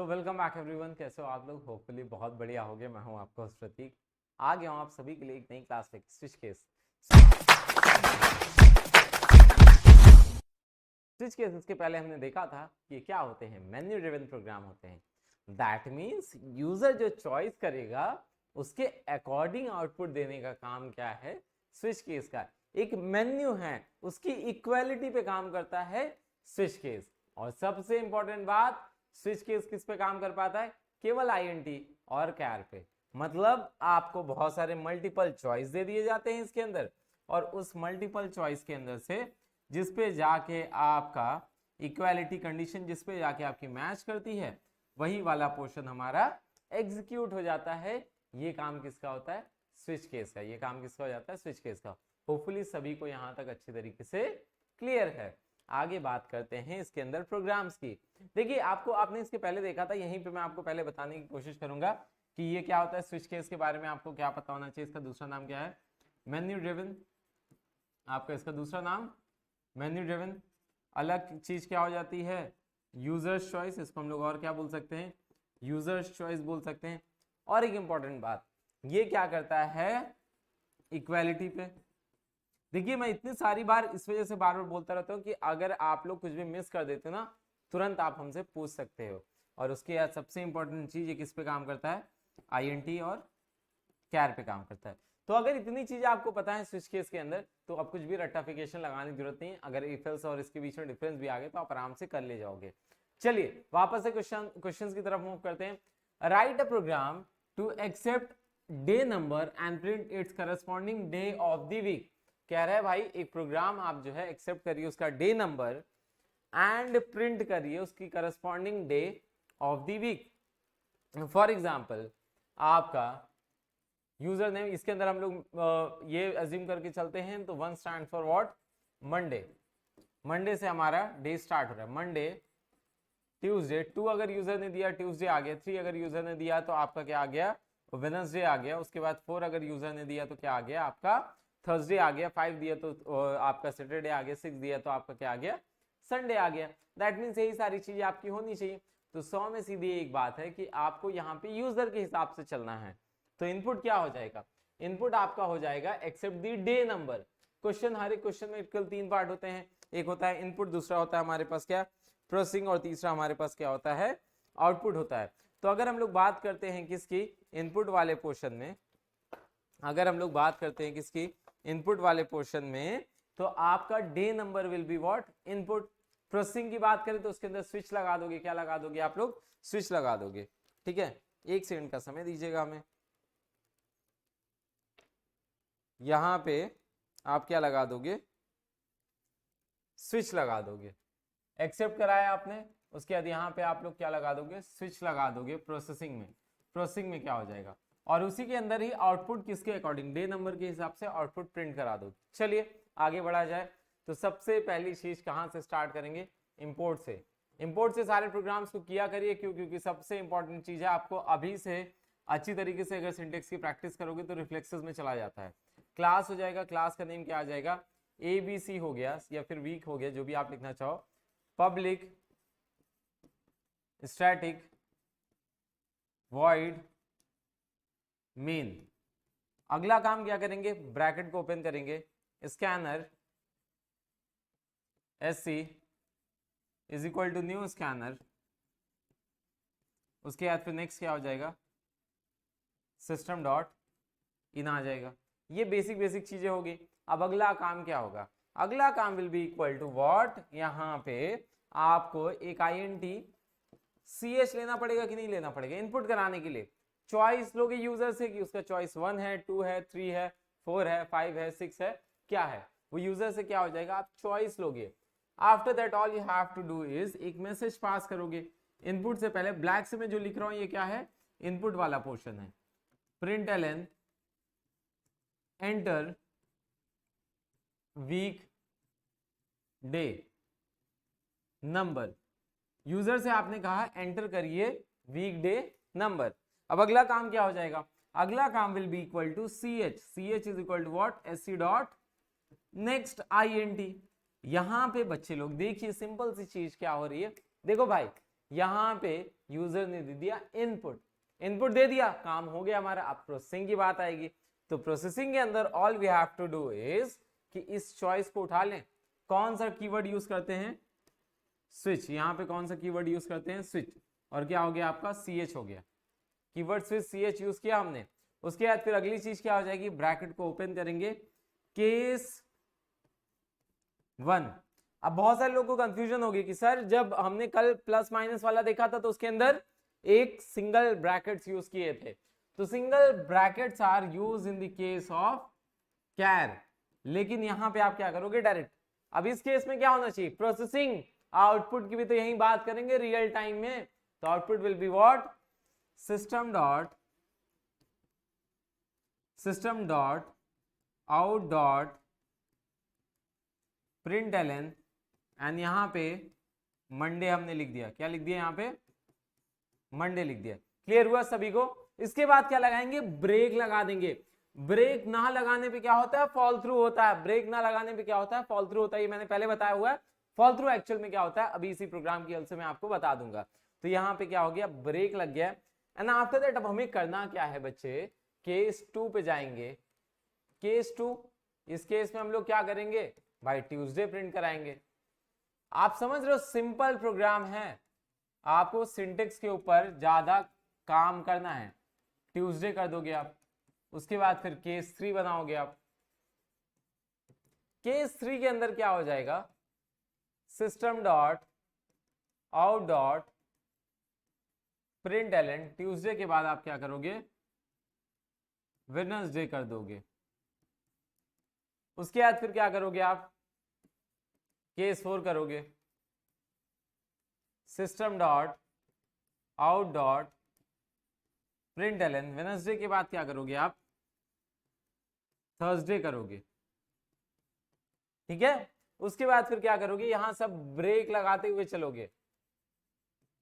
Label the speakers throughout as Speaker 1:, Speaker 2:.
Speaker 1: तो welcome back everyone. कैसे हो आप लोग? होपफुली बहुत बढ़िया हो गए। मैं हूं आपका होस्ट प्रतीक। आ गया हूं आप सभी के लिए एक नई क्लास लेके, स्विच केस। स्विच केसेस के पहले हमने देखा था कि क्या होते हैं, मेन्यू ड्रिवन प्रोग्राम होते हैं। दैट मींस यूजर जो चॉइस करेगा उसके अकॉर्डिंग आउटपुट देने का काम क्या है, स्विच केस का। एक मेन्यू है, उसकी इक्वालिटी पे काम करता है स्विच केस। और सबसे इंपॉर्टेंट बात, स्विच केस किस पे काम कर पाता है? केवल आईएनटी और कैर पे। मतलब आपको बहुत सारे मल्टीपल चॉइस दे दिए जाते हैं इसके अंदर, और उस मल्टीपल चॉइस के अंदर से जिस पे जाके आपका इक्वालिटी कंडीशन, जिस पे जाके आपकी मैच करती है, वही वाला पोर्शन हमारा एग्जीक्यूट हो जाता है। ये काम किसका होता है? स्विच केस का। ये काम किसका हो जाता है? स्विच केस का। होपफुली सभी को यहां तक अच्छी तरीके से क्लियर है। आगे बात करते हैं इसके अंदर प्रोग्राम्स की। देखिए, आपने इसके पहले देखा था, यहीं पे मैं आपको पहले बताने की कोशिश करूंगा कि ये क्या होता है। स्विच केस के बारे में आपको क्या पता होना चाहिए। इसका दूसरा नाम क्या है? Menu driven. आपका इसका दूसरा नाम मेन्यू ड्रिवन। अलग चीज क्या हो जाती है? Users choice. इसको हम लोग और क्या बोल सकते हैं? यूजर्स चॉइस बोल सकते हैं। और एक इंपॉर्टेंट बात, ये क्या करता है? इक्वालिटी पे। देखिए, मैं इतनी सारी बार इस वजह से बार बार बोलता रहता हूँ कि अगर आप लोग कुछ भी मिस कर देते हो ना, तुरंत आप हमसे पूछ सकते हो। और उसके बाद सबसे इंपॉर्टेंट चीज ये किस पे काम करता है? आईएनटी और कैर पे काम करता है। तो अगर इतनी चीजें आपको पता है स्विच केस के अंदर, तो अब कुछ भी रट्टाफिकेशन लगाने की जरूरत नहीं है। अगर इफ एल्स और इसके बीच में डिफरेंस भी आ गए तो आप आराम से कर ले जाओगे। चलिए वापस से क्वेश्चंस की तरफ मूव करते हैं। Write a program to accept day number and print its corresponding day of the week. कह रहा है भाई, एक प्रोग्राम आप जो है एक्सेप्ट करिए उसका डे नंबर एंड प्रिंट करिए उसकी corresponding day of the week. For example, आपका यूजर नेम, इसके अंदर हम लोग ये अज्यूम करके चलते हैं, तो 1 stand for what? Monday. Monday से हमारा डे स्टार्ट हो रहा है। मंडे, ट्यूसडे, 2 अगर यूजर ने दिया ट्यूसडे आ गया, 3 अगर यूजर ने दिया तो आपका क्या आ गया? वेडनेसडे आ गया। उसके बाद 4 अगर यूजर ने दिया तो क्या आ गया? आपका थर्सडे आ गया। 5 दिया तो आपका सैटरडे आ गया। 6 दिया तो आपका क्या आ गया? संडे आ गया। दैट मीन्स यही सारी चीजें आपकी होनी चाहिए। तो 100 में सीधी एक बात है कि आपको यहाँ पे यूजर के हिसाब से चलना है। तो इनपुट क्या हो जाएगा? इनपुट आपका हो जाएगा except the day number. Question, हर एक क्वेश्चन में केवल 3 पार्ट होते हैं। एक होता है इनपुट, दूसरा होता है हमारे पास क्या? प्रोसेसिंग, और तीसरा हमारे पास क्या होता है? आउटपुट होता है। तो अगर हम लोग बात करते हैं किसकी? इनपुट वाले पोर्शन में, अगर हम लोग बात करते हैं किसकी? इनपुट वाले पोर्शन में, तो आपका day number will be what? Input. Processing की बात करें तो उसके अंदर स्विच लगा दोगे। क्या लगा दोगे आप लोग? स्विच लगा दोगे। ठीक है, 1 सेकंड का समय दीजिएगा हमें। यहां पे आप क्या लगा दोगे? स्विच लगा दोगे। एक्सेप्ट कराया आपने, उसके बाद यहाँ पे आप लोग क्या लगा दोगे? स्विच लगा दोगे प्रोसेसिंग में। प्रोसेसिंग में क्या हो जाएगा? और उसी के अंदर ही आउटपुट किसके अकॉर्डिंग? डे नंबर के हिसाब से आउटपुट प्रिंट करा दो। चलिए आगे बढ़ा जाए। तो सबसे पहली चीज कहां से स्टार्ट करेंगे? इंपोर्ट से। इंपोर्ट से सारे प्रोग्राम्स को किया करिए। क्यों? क्योंकि सबसे इंपॉर्टेंट चीज है, आपको अभी से अच्छी तरीके से अगर सिंटेक्स की प्रैक्टिस करोगे तो रिफ्लेक्सेस में चला जाता है। क्लास हो जाएगा, क्लास का नेम क्या आ जाएगा? ABC हो गया या फिर वीक हो गया, जो भी आप लिखना चाहो। Public static void main. अगला काम क्या करेंगे? ब्रैकेट को ओपन करेंगे, scanner SC is equal to new scanner. उसके बाद फिर नेक्स्ट क्या हो जाएगा? सिस्टम डॉट इन आ जाएगा। ये बेसिक चीजें होगी। अब अगला काम क्या होगा? अगला काम will be equal to what? यहां पे आपको एक INT CH लेना पड़ेगा कि नहीं लेना पड़ेगा? इनपुट कराने के लिए चॉइस लोगे यूजर से कि उसका चॉइस 1 है, 2 है, 3 है, 4 है, 5 है, 6 है, क्या है? वो यूजर से क्या हो जाएगा? आप चॉइस लोगे। After that all you have to do is एक मैसेज पास करोगे। इनपुट से पहले ब्लैक से मैं जो लिख रहा हूं ये क्या है? इनपुट वाला पोर्शन है। println enter week day number. User से आपने कहा एंटर करिए वीक डे नंबर। अब अगला काम क्या हो जाएगा? अगला काम will be equal to CH is equal to what? SC dot next INT। यहां पे बच्चे लोग देखिए, सिंपल सी चीज क्या हो रही है। देखो भाई, यहां पे यूजर ने दे दिया इनपुट, इनपुट दे दिया, काम हो गया हमारा। अब प्रोसेसिंग की बात आएगी, तो प्रोसेसिंग के अंदर all we have to do is कि इस चॉइस को उठा लें। कौन सा कीवर्ड यूज करते हैं? स्विच। यहाँ पे कौन सा कीवर्ड यूज करते हैं? स्विच। और क्या हो गया आपका? CH हो गया, कीवर्ड स्विच CH यूज किया हमने। उसके बाद फिर अगली चीज क्या हो जाएगी? ब्रैकेट को ओपन करेंगे, केस 1। अब बहुत सारे लोगों को कंफ्यूजन होगी कि सर जब हमने कल प्लस माइनस वाला देखा था तो उसके अंदर एक सिंगल ब्रैकेट्स यूज किए थे, तो single brackets are used in the case of char. लेकिन यहां पे आप क्या करोगे? डायरेक्ट। अब इस केस में क्या होना चाहिए? प्रोसेसिंग। आउटपुट की भी तो यही बात करेंगे रियल टाइम में, तो output will be what? System dot out dot println, and यहां पे मंडे हमने लिख दिया। क्या लिख दिया? यहां पे मंडे लिख दिया। क्लियर हुआ सभी को? इसके बाद क्या लगाएंगे? ब्रेक लगा देंगे। ब्रेक ना लगाने पे क्या होता है? फॉल थ्रू होता है। ब्रेक ना लगाने पे क्या होता है? फॉल थ्रू होता है। ये मैंने पहले बताया हुआ है। फॉल थ्रू एक्चुअल में क्या होता है अभी इसी प्रोग्राम की हेल्प से मैं आपको बता दूंगा। तो यहाँ पे क्या हो गया? ब्रेक लग गया। एंड आफ्टर दैट अब हमें करना क्या है बच्चे? केस 2 पे जाएंगे। केस 2, इस केस में हम लोग क्या करेंगे भाई? ट्यूसडे प्रिंट कराएंगे। आप समझ रहे हो? सिंपल प्रोग्राम है, आपको सिंटेक्स के ऊपर ज्यादा काम करना है। ट्यूसडे कर दोगे आप, उसके बाद फिर केस 3 बनाओगे आप। केस 3 के अंदर क्या हो जाएगा? System dot out dot println, Tuesday के बाद आप क्या करोगे? वेडनेसडे कर दोगे। उसके बाद फिर क्या करोगे आप? केस 4 करोगे। System dot out dot println, Wednesday के बाद क्या करोगे आप? थर्सडे करोगे। ठीक है? उसके बाद फिर क्या करोगे? यहां सब ब्रेक लगाते हुए चलोगे,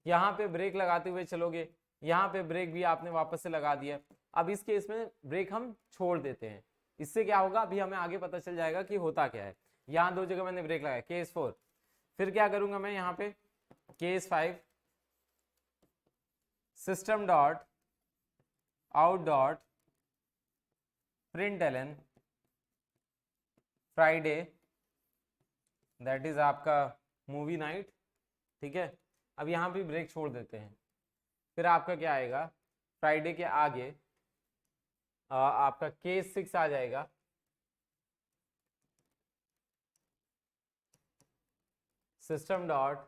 Speaker 1: यहां पे ब्रेक लगाते हुए चलोगे, यहां पे ब्रेक भी आपने वापस से लगा दिया। अब इस केस में ब्रेक हम छोड़ देते हैं। इससे क्या होगा अभी हमें आगे पता चल जाएगा कि होता क्या है। यहां 2 जगह मैंने ब्रेक लगाया, केस 4। फिर क्या करूंगा मैं? यहां पे case 5, system dot out dot println Friday, that is आपका मूवी नाइट। ठीक है? अब यहां भी ब्रेक छोड़ देते हैं। फिर आपका क्या आएगा? फ्राइडे के आगे आपका केस 6 आ जाएगा। System dot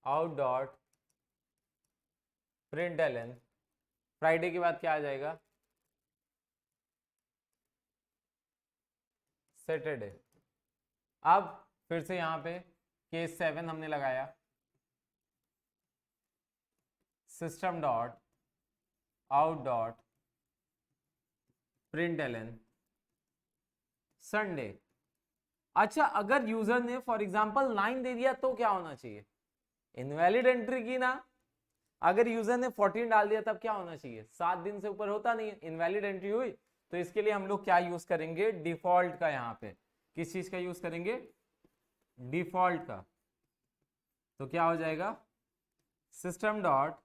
Speaker 1: out dot println, Friday के बाद क्या आ जाएगा? सैटरडे। अब फिर से यहां पे केस 7 हमने लगाया। System dot out dot println Sunday. अच्छा, अगर यूजर ने फॉर एग्जांपल 9 दे दिया तो क्या होना चाहिए? इनवैलिड एंट्री की ना। अगर यूजर ने 14 डाल दिया तब क्या होना चाहिए? 7 दिन से ऊपर होता नहीं है, इनवैलिड एंट्री हुई। तो इसके लिए हम लोग क्या यूज करेंगे? डिफॉल्ट का। यहाँ पे किस चीज का यूज करेंगे? डिफॉल्ट का। तो क्या हो जाएगा? System dot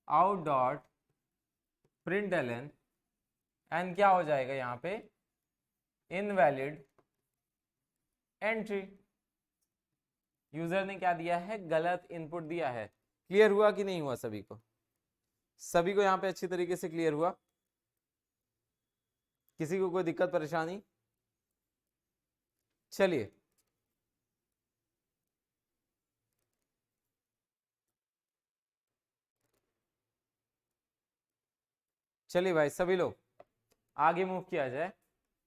Speaker 1: out dot println, and क्या हो जाएगा यहाँ पे? Invalid entry. यूजर ने क्या दिया है? गलत इनपुट दिया है। क्लियर हुआ कि नहीं हुआ सभी को? सभी को यहाँ पे अच्छी तरीके से क्लियर हुआ? किसी को कोई दिक्कत परेशानी? चलिए, चलिए भाई सभी लोग आगे मूव किया जाए।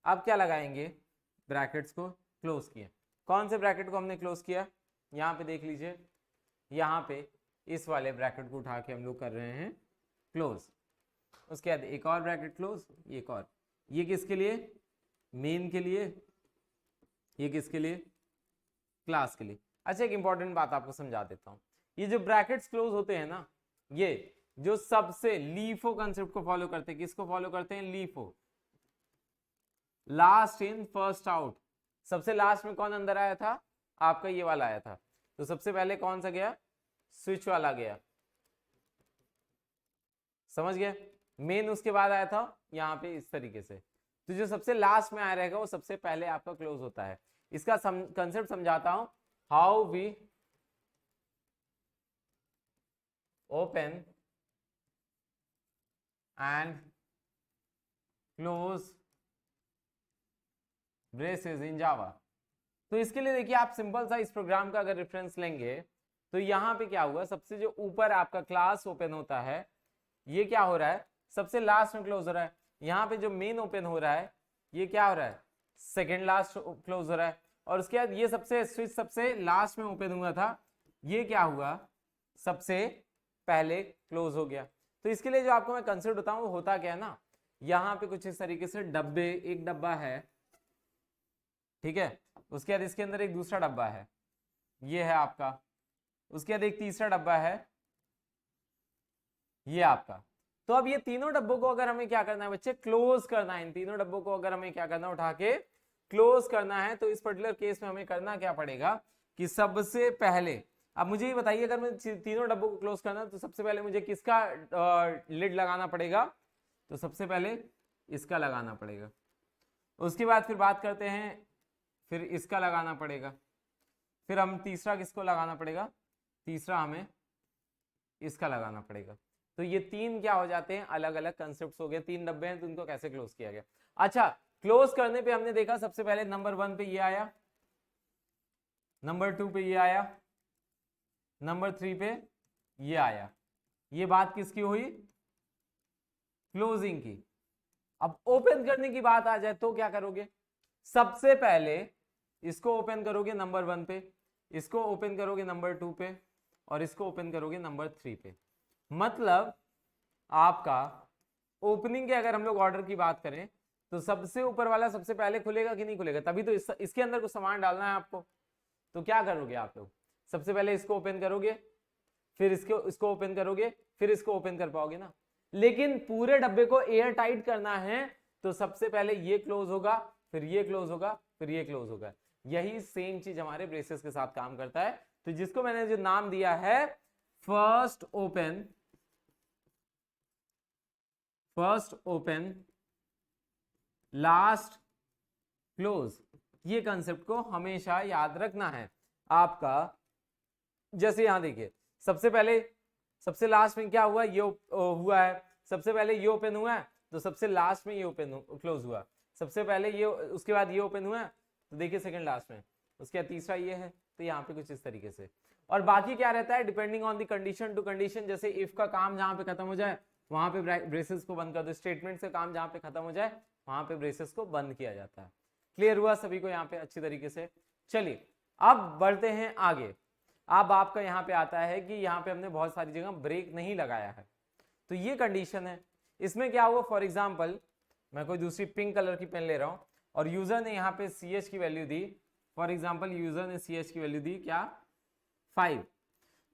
Speaker 1: अब क्या लगाएंगे? ब्रैकेट्स को क्लोज किया। कौन से ब्रैकेट को हमने क्लोज किया? यहाँ पे देख लीजिए, यहाँ पे इस वाले ब्रैकेट को उठा के हम लोग कर रहे हैं क्लोज। उसके बाद एक और ब्रैकेट क्लोज, एक और। ये किसके लिए? मेन के लिए। ये किसके लिए? क्लास के लिए। अच्छा, एक इंपॉर्टेंट बात आपको समझा देता हूँ। ये जो ब्रैकेट्स क्लोज होते हैं ना, ये जो सबसे लीफो कंसेप्ट को फॉलो करते हैं। किसको फॉलो करते हैं? LIFO. Last in first out. सबसे लास्ट में कौन अंदर आया था? आपका ये वाला आया था। तो सबसे पहले कौन सा गया? स्विच वाला गया। समझ गए? मेन उसके बाद आया था यहाँ पे इस तरीके से, तो जो सबसे लास्ट में आया रहेगा वो सबसे पहले आपका क्लोज होता है। इसका कंसेप्ट समझाता हूं, how we open and close braces in Java. तो इसके लिए देखिए आप सिंपल सा इस प्रोग्राम का अगर रेफरेंस लेंगे तो यहाँ पे क्या हुआ, सबसे जो ऊपर आपका क्लास ओपन होता है ये क्या हो रहा है, सबसे लास्ट में क्लोज हो रहा है। यहाँ पे जो मेन ओपन हो रहा है ये क्या हो रहा है, सेकेंड लास्ट क्लोज हो रहा है। और उसके बाद ये सबसे स्विच सबसे लास्ट में ओपन हुआ था, ये क्या हुआ, सबसे पहले क्लोज हो गया। तो इसके लिए जो आपको मैं कंसेप्ट बताऊं वो होता क्या है ना, यहाँ पे कुछ इस तरीके से डब्बे, एक डब्बा है, ठीक है, उसके बाद इसके अंदर एक दूसरा डब्बा है, ये है आपका, उसके बाद एक तीसरा डब्बा है, ये आपका। तो अब ये तीनों डब्बों को अगर हमें क्या करना है बच्चे, क्लोज करना है, इन तीनों डब्बों को अगर हमें क्या करना है, उठा के क्लोज करना है, तो इस पर्टिकुलर केस में हमें करना क्या पड़ेगा कि सबसे पहले, अब मुझे ये बताइए अगर मुझे तीनों डब्बों को क्लोज करना है तो सबसे पहले मुझे किसका लिड लगाना पड़ेगा, तो सबसे पहले इसका लगाना पड़ेगा। उसके बाद फिर बात करते हैं, फिर इसका लगाना पड़ेगा, फिर हम तीसरा किसको लगाना पड़ेगा, तीसरा हमें इसका लगाना पड़ेगा। तो ये तीन क्या हो जाते हैं, अलग अलग कंसेप्ट हो गए, तीन डब्बे हैं तो इनको कैसे क्लोज किया गया। अच्छा, क्लोज करने पे हमने देखा सबसे पहले नंबर 1 पे ये आया, नंबर 2 पे ये आया, नंबर 3 पे ये आया। ये बात किसकी हुई, क्लोजिंग की। अब ओपन करने की बात आ जाए तो क्या करोगे, सबसे पहले इसको ओपन करोगे नंबर 1 पे, इसको ओपन करोगे नंबर 2 पे, और इसको ओपन करोगे नंबर 3 पे। मतलब आपका ओपनिंग के अगर हम लोग ऑर्डर की बात करें तो सबसे ऊपर वाला सबसे पहले खुलेगा कि नहीं खुलेगा, तभी तो इसके अंदर कुछ सामान डालना है आपको। तो क्या करोगे आप लोग, सबसे पहले इसको ओपन करोगे, फिर इसको ओपन करोगे, फिर इसको ओपन कर पाओगे ना। लेकिन पूरे डब्बे को एयर टाइट करना है तो सबसे पहले ये क्लोज होगा, फिर ये क्लोज होगा, फिर ये क्लोज होगा। यही सेम चीज हमारे ब्रेसेस के साथ काम करता है। तो जिसको मैंने जो नाम दिया है first open, first open last close, ये कंसेप्ट को हमेशा याद रखना है आपका। जैसे यहां देखिए, सबसे पहले सबसे लास्ट में क्या हुआ, ये हुआ है, सबसे पहले ये ओपन हुआ है तो सबसे लास्ट में ये ओपन क्लोज हुआ, सबसे पहले ये, उसके बाद ये ओपन हुआ तो देखिए सेकंड लास्ट में, उसके बाद तीसरा ये है। तो यहाँ पे कुछ इस तरीके से, और बाकी क्या रहता है, depending on the condition to condition. जैसे इफ का काम जहां पे खत्म हो जाए वहां पे ब्रेसेस को बंद कर दो, स्टेटमेंट का काम जहां पे खत्म हो जाए वहां पे ब्रेसेस को बंद किया जाता है। क्लियर हुआ सभी को यहाँ पे अच्छी तरीके से। चलिए अब बढ़ते हैं आगे। अब आपका यहाँ पे आता है कि यहाँ पे हमने बहुत सारी जगह ब्रेक नहीं लगाया है, तो ये कंडीशन है। इसमें क्या हुआ, फॉर एग्जाम्पल मैं कोई दूसरी पिंक कलर की पेन ले रहा हूं और यूजर ने यहाँ पे CH की value the, for example user ने CH की वैल्यू दी क्या, 5।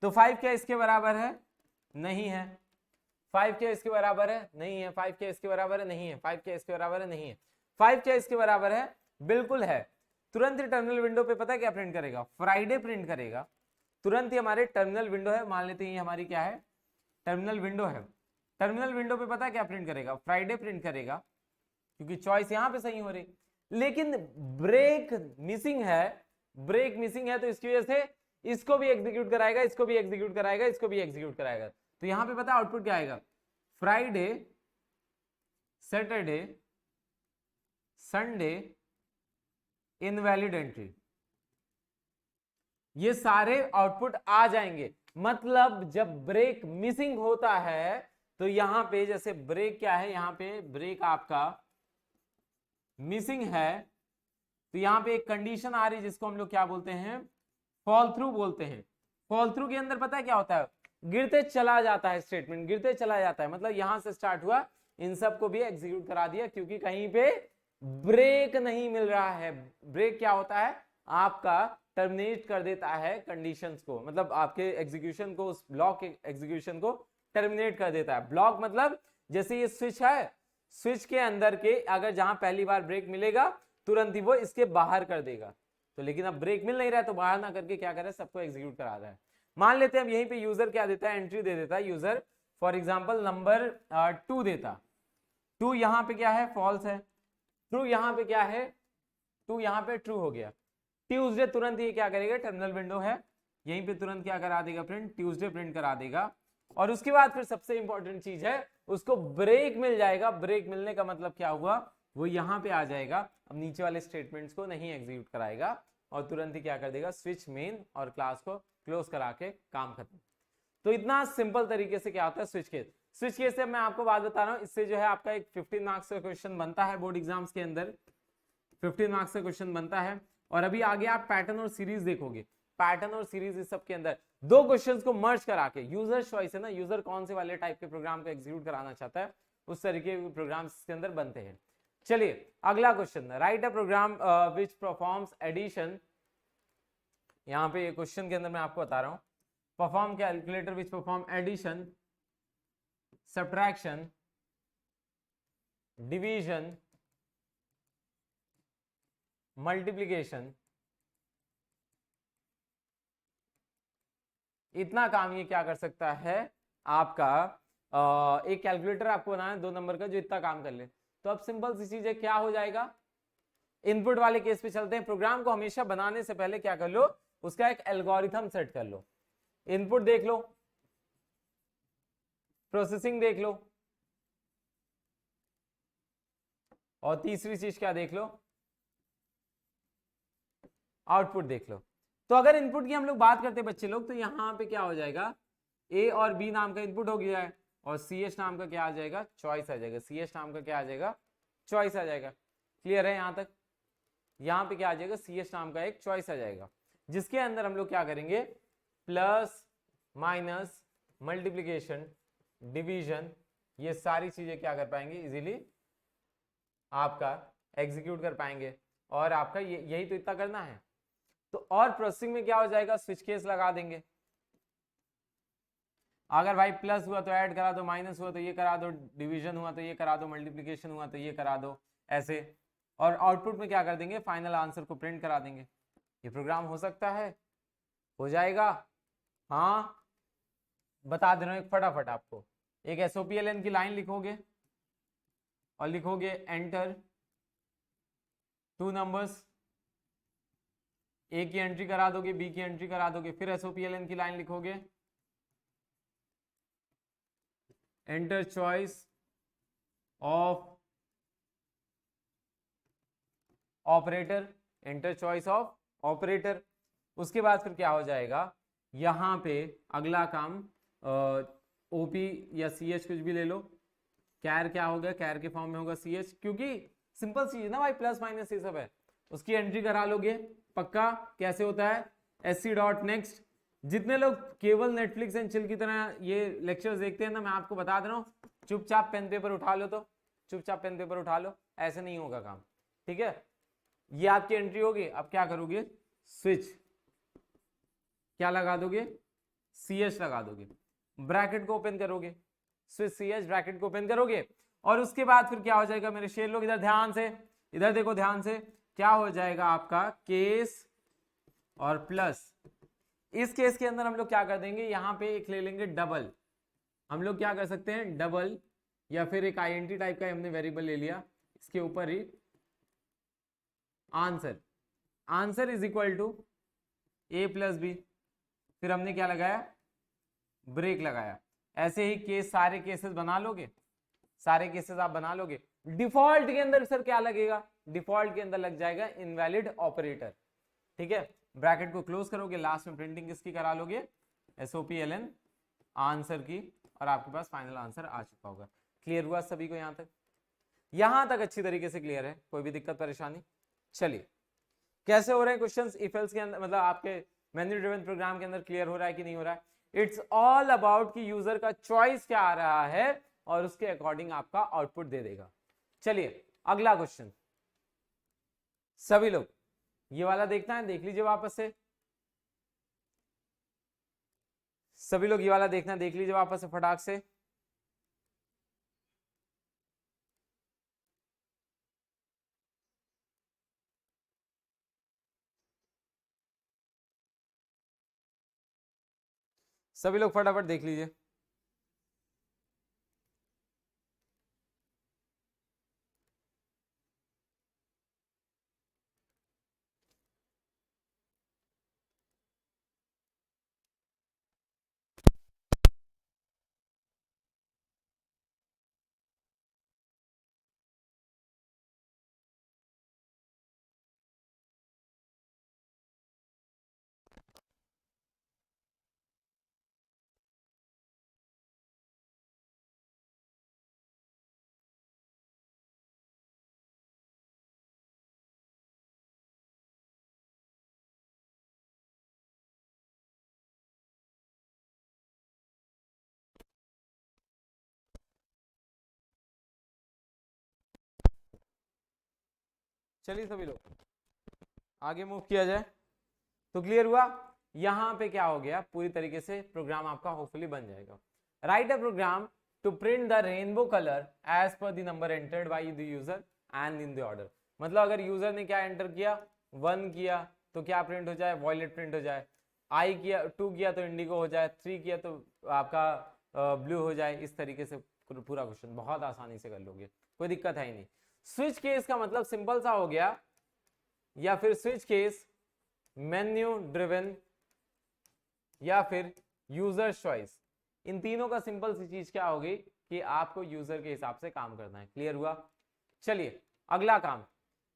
Speaker 1: तो 5 क्या इसके बराबर है, नहीं है। 5 क्या इसके बराबर है, नहीं है। 5 क्या इसके बराबर है, नहीं है। 5 क्या इसके बराबर है, नहीं है। 5 क्या इसके बराबर है, बिल्कुल है। तुरंत ही टर्मिनल विंडो पे पता है क्या प्रिंट करेगा, फ्राइडे प्रिंट करेगा। तुरंत ही हमारे टर्मिनल विंडो है, मान लेते हैं ये हमारी क्या है, टर्मिनल विंडो है। टर्मिनल विंडो पे पता है क्या प्रिंट करेगा, फ्राइडे प्रिंट करेगा, क्योंकि चॉइस यहां पे सही हो रही। लेकिन ब्रेक मिसिंग है, ब्रेक मिसिंग है, तो इसकी वजह से इसको भी एग्जीक्यूट कराएगा, इसको भी एग्जीक्यूट कराएगा, इसको भी एग्जीक्यूट कराएगा। तो यहां पे पता है आउटपुट क्या आएगा, Friday, Saturday, Sunday, invalid entry, ये सारे आउटपुट आ जाएंगे। मतलब जब ब्रेक मिसिंग होता है तो यहां पे जैसे ब्रेक क्या है, यहां पे ब्रेक आपका मिसिंग है, तो यहां पे एक कंडीशन आ रही है जिसको हम लोग क्या बोलते हैं, फॉल थ्रू बोलते हैं। फॉल थ्रू के अंदर पता है क्या होता है, गिरते चला जाता है, स्टेटमेंट गिरते चला जाता है। मतलब यहां से स्टार्ट हुआ, इन सबको भी एग्जीक्यूट करा दिया, क्योंकि कहीं पे ब्रेक नहीं मिल रहा है। ब्रेक क्या होता है, आपका टर्मिनेट कर देता है कंडीशंस को, मतलब आपके एग्जीक्यूशन को, उस ब्लॉक के एग्जीक्यूशन को टर्मिनेट कर देता है। ब्लॉक मतलब जैसे ये स्विच है, स्विच के अंदर के अगर जहां पहली बार ब्रेक मिलेगा तुरंत ही वो इसके बाहर कर देगा। तो लेकिन अब ब्रेक मिल नहीं रहा है तो बाहर ना करके क्या करे, सबको एग्जीक्यूट करा रहा है। मान लेते हैं अब यहीं पे यूजर क्या देता है, एंट्री दे देता है यूजर फॉर एग्जाम्पल नंबर 2 देता, 2 यहाँ पे क्या है, फॉल्स है, ट्रू यहाँ पे क्या है, 2 यहाँ पे ट्रू हो गया। ट्यूसडे तुरंत ये क्या करेगा, टर्मिनल विंडो है यहीं पे, तुरंत क्या करा देगा प्रिंट, ट्यूसडे प्रिंट करा देगा। और उसके बाद फिर सबसे इंपॉर्टेंट चीज है, उसको ब्रेक मिल जाएगा। ब्रेक मिलने का मतलब क्या हुआ, वो यहाँ पे आ जाएगा, अब नीचे वाले स्टेटमेंट्स को नहीं एग्जीक्यूट कराएगा और तुरंत ही क्या कर देगा, स्विच मेन और क्लास को क्लोज करा के काम खत्म। तो इतना सिंपल तरीके से क्या होता है स्विच केस। स्विच केस से मैं आपको बात बता रहा हूँ, इससे जो है आपका एक 15 मार्क्स का क्वेश्चन बनता है बोर्ड एग्जाम्स के अंदर, 15 मार्क्स का क्वेश्चन बनता है। और अभी आगे आप पैटर्न और सीरीज देखोगे, पैटर्न और सीरीज इस सब के अंदर दो क्वेश्चंस को मर्ज करा के, यूजर चॉइस है ना, यूजर कौन से वाले टाइप के प्रोग्राम को एग्जीक्यूट कराना चाहता है, उस तरीके के प्रोग्राम्स के अंदर बनते हैं। चलिए अगला question, write a program which performs addition. यहाँ पे क्वेश्चन के अंदर मैं आपको बता रहा हूँ, perform calculator which perform addition, subtraction, division, multiplication. इतना काम ये क्या कर सकता है आपका, एक कैलकुलेटर आपको बनाना है 2 नंबर का जो इतना काम कर ले। तो अब सिंपल सी चीज है, क्या हो जाएगा, इनपुट वाले केस पे चलते हैं। प्रोग्राम को हमेशा बनाने से पहले क्या कर लो, उसका एक एल्गोरिथम सेट कर लो। इनपुट देख लो, प्रोसेसिंग देख लो, और तीसरी चीज क्या देख लो, आउटपुट देख लो। तो अगर इनपुट की हम लोग बात करते हैं बच्चे लोग, तो यहां पे क्या हो जाएगा, ए और बी नाम का इनपुट हो गया है, और सी एच नाम का क्या आ जाएगा, चॉइस आ जाएगा। सी एच नाम का क्या आ जाएगा, चॉइस आ जाएगा। क्लियर है यहां तक, यहां पे क्या आ जाएगा, सी एच नाम का एक चॉइस आ जाएगा, जिसके अंदर हम लोग क्या करेंगे, प्लस माइनस मल्टीप्लीकेशन डिवीजन, ये सारी चीजें क्या कर पाएंगे, इजीली आपका एग्जीक्यूट कर पाएंगे। और आपका यही तो इतना करना है। तो और प्रोसेसिंग में क्या हो जाएगा, स्विच केस लगा देंगे। अगर भाई प्लस हुआ तो ऐड करा दो, माइनस हुआ तो ये करा दो, डिवीजन हुआ तो ये करा दो, मल्टीप्लिकेशन हुआ तो ये करा दो, ऐसे। और आउटपुट में क्या कर देंगे, फाइनल आंसर को प्रिंट करा देंगे। ये प्रोग्राम हो सकता है, हो जाएगा, हाँ बता दे रहा हूं एक फटाफट आपको। एक SOPLN की लाइन लिखोगे और लिखोगे एंटर 2 नंबर्स, ए की एंट्री करा दोगे, बी की एंट्री करा दोगे, फिर SOPLN की लाइन लिखोगे, enter choice of operator, enter choice of operator. उसके बाद फिर क्या हो जाएगा, यहां पे अगला काम ओपी या CH कुछ भी ले लो, कैर क्या होगा, कैर के फॉर्म में होगा CH, क्योंकि सिंपल चीज है ना भाई, प्लस माइनस ये सब है। उसकी एंट्री करा लोगे पक्का, कैसे होता है, SC डॉट नेक्स्ट। जितने लोग केवल नेटफ्लिक्स एंड चिल की तरह ये लेक्चर्स देखते हैं ना, मैं आपको बता दे रहा हूँ, चुपचाप पेन पेपर उठा लो, तो चुपचाप पेन पेपर उठा लो, ऐसे नहीं होगा काम, ठीक है। ये आपकी एंट्री होगी, अब क्या करोगे, स्विच क्या लगा दोगे, CH लगा दोगे, ब्रैकेट को ओपन करोगे, स्विच CH ब्रैकेट को ओपन करोगे। और उसके बाद फिर क्या हो जाएगा मेरे शेर लोग, इधर ध्यान से, इधर देखो ध्यान से, क्या हो जाएगा आपका केस और प्लस। इस केस के अंदर हम लोग क्या कर देंगे, यहां पे एक ले लेंगे डबल, हम लोग क्या कर सकते हैं डबल, या फिर एक INT टाइप का हमने वेरिएबल ले लिया, इसके ऊपर ही answer, answer is equal to A plus B, फिर हमने क्या लगाया, ब्रेक लगाया। ऐसे ही केस सारे केसेस बना लोगे, सारे केसेस आप बना लोगे। डिफॉल्ट के अंदर सर क्या लगेगा, डिफॉल्ट के अंदर लग जाएगा इनवैलिड ऑपरेटर, ठीक है। ब्रैकेट को क्लोज करोगे, लास्ट में प्रिंटिंग किसकी करा लोगे, SOPLN आंसर की, और आपके पास फाइनल आंसर आ चुका होगा। क्लियर हुआ सभी को यहां तक, यहां तक अच्छी तरीके से क्लियर है, कोई भी दिक्कत परेशानी। चलिए कैसे हो रहे हैं क्वेश्चंस इफ एल्स के अंदर, मतलब आपके मैन्युअल ड्रिवन प्रोग्राम के अंदर क्लियर हो रहा है कि नहीं हो रहा है। इट्स ऑल अबाउट कि यूजर का चॉइस क्या आ रहा है और उसके अकॉर्डिंग आपका आउटपुट दे देगा। चलिए अगला क्वेश्चन, सभी लोग ये वाला देखना है, देख लीजिए वापस से, सभी लोग ये वाला देखना, देख लीजिए वापस से फटाक से। सभी लोग फटाफट देख लीजिए। चलिए सभी लोग आगे मूव किया जाए। तो क्लियर हुआ, यहां पे क्या हो गया, पूरी तरीके से प्रोग्राम आपका होपफुली बन जाएगा। Write a program to print the rainbow colour as per the number entered by the user and in the order. मतलब अगर यूजर ने क्या एंटर किया, 1 किया तो क्या प्रिंट हो जाए, वॉयलेट प्रिंट हो जाए, आई किया 2 किया तो इंडिगो हो जाए, 3 किया तो आपका ब्लू हो जाए। इस तरीके से पूरा क्वेश्चन बहुत आसानी से कर लोगे, कोई दिक्कत है ही नहीं। स्विच केस का मतलब सिंपल सा हो गया, या फिर स्विच केस, मेन्यू ड्रिवन, या फिर यूजर चॉइस। इन तीनों का सिंपल सी चीज क्या होगी कि आपको यूजर के हिसाब से काम करना है। क्लियर हुआ? चलिए अगला काम,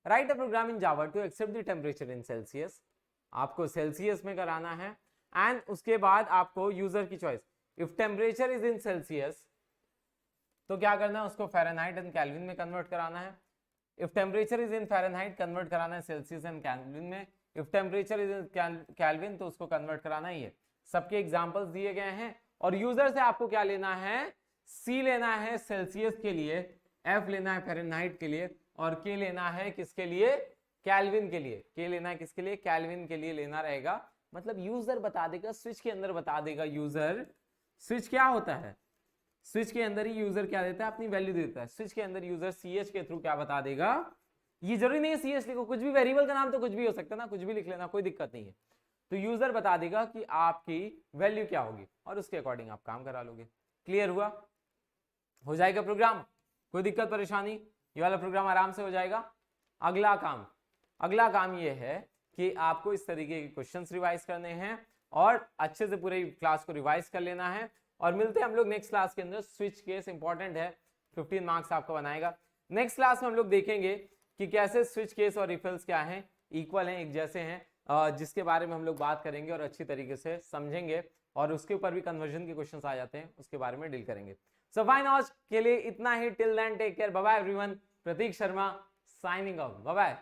Speaker 1: write a program in Java to accept the temperature in Celsius. आपको सेल्सियस में कराना है, एंड उसके बाद आपको यूजर की choice, if temperature is in Celsius तो क्या करना है, उसको फ़ारेनहाइट एंड केल्विन में कन्वर्ट कराना है। If temperature is in Fahrenheit convert कराना है सेल्सियस एंड केल्विन में। If temperature is in Kelvin तो उसको कन्वर्ट कराना ही है। सबके एग्जांपल्स दिए गए हैं, और यूजर से आपको क्या लेना है, सी लेना है सेल्सियस के लिए, एफ लेना है फ़ारेनहाइट के लिए, और के लेना है किसके लिए, केल्विन के लिए। के लेना है किसके लिए, केल्विन के लिए लेना रहेगा। मतलब यूजर बता देगा, स्विच के अंदर बता देगा यूजर। स्विच क्या होता है, स्विच के अंदर ही यूजर क्या देता है, अपनी वैल्यू देता है। स्विच के अंदर यूजर सीएच के थ्रू क्या बता देगा, ये जरूरी नहीं है सीएच लिखो, कुछ भी वेरिएबल का नाम तो कुछ भी हो सकता है ना, कुछ भी लिख लेना, कोई दिक्कत नहीं है। तो यूजर बता देगा कि आपकी वैल्यू क्या होगी, और उसके अकॉर्डिंग आप काम करा लोगे। क्लियर हुआ? हो जाएगा प्रोग्राम, कोई दिक्कत परेशानी, ये वाला प्रोग्राम आराम से हो जाएगा। अगला काम ये है कि आपको इस तरीके के क्वेश्चंस रिवाइज करने हैं, और अच्छे से पूरे क्लास को रिवाइज कर लेना है। और मिलते हैं हम लोग नेक्स्ट क्लास के अंदर। स्विच केस इंपॉर्टेंट है, 15 मार्क्स आपका बनाएगा। नेक्स्ट क्लास में हम लोग देखेंगे कि कैसे स्विच केस और इफ एल्स क्या हैं, इक्वल हैं, एक जैसे हैं, जिसके बारे में हम लोग बात करेंगे और अच्छी तरीके से समझेंगे, और उसके ऊपर भी कन्वर्जन के क्वेश्चंस आ जाते हैं, उसके बारे में डील करेंगे। सो फाइन, आज के लिए इतना ही। Till then take care, bye bye everyone. Prateek Sharma signing off, bye bye.